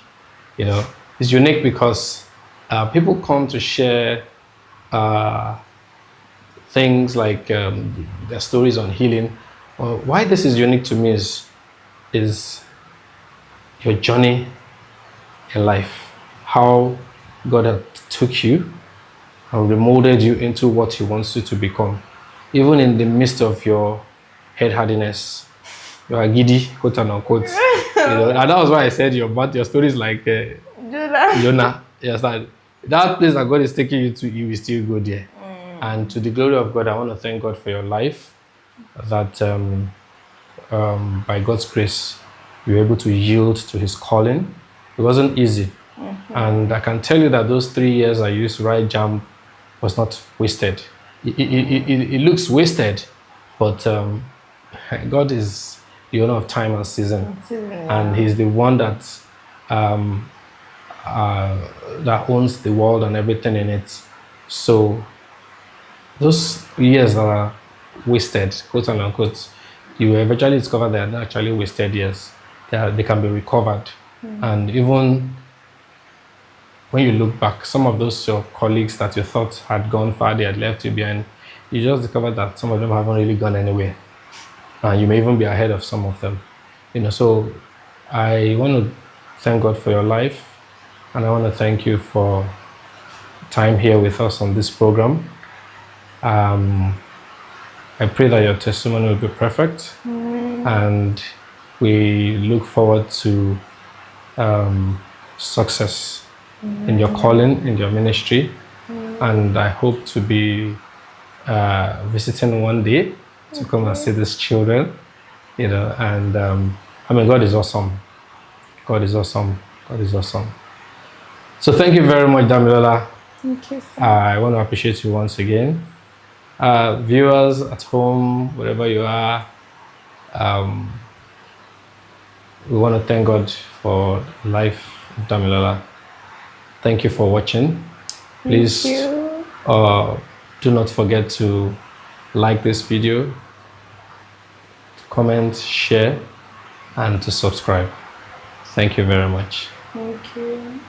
[SPEAKER 1] It's unique because people come to share things like their stories on healing. Why this is unique to me is your journey in life, how God took you and remolded you into what He wants you to become, even in the midst of your head-hardiness, your agidi, quote and unquote. And that was why I said your story is like Jonah. Yes, that place that God is taking you to, you will still go there. And to the glory of God, I want to thank God for your life, that by God's grace, you were able to yield to His calling. It wasn't easy. And I can tell you that those 3 years I used to write JAMB was not wasted. It looks wasted, but God is the owner of time and season. And He's the one that owns the world and everything in it. So those years that are wasted, quote and unquote, you eventually discover they are not actually wasted years. They can be recovered. And even when you look back, some of those your colleagues that you thought had gone far, they had left you behind, you just discover that some of them haven't really gone anywhere. And you may even be ahead of some of them. So I want to thank God for your life. And I want to thank you for time here with us on this program. I pray that your testimony will be perfect. And we look forward to success in your calling, in your ministry. And I hope to be visiting one day to come and see these children, and God is awesome. God is awesome. God is awesome. So thank you very much, Damilola.
[SPEAKER 2] Thank you, sir.
[SPEAKER 1] I want to appreciate you once again. Viewers at home, wherever you are, We want to thank God for life of Damilola. Thank you for watching. Please do not forget to like this video, comment, share, and to subscribe. Thank you very much.
[SPEAKER 2] Thank you.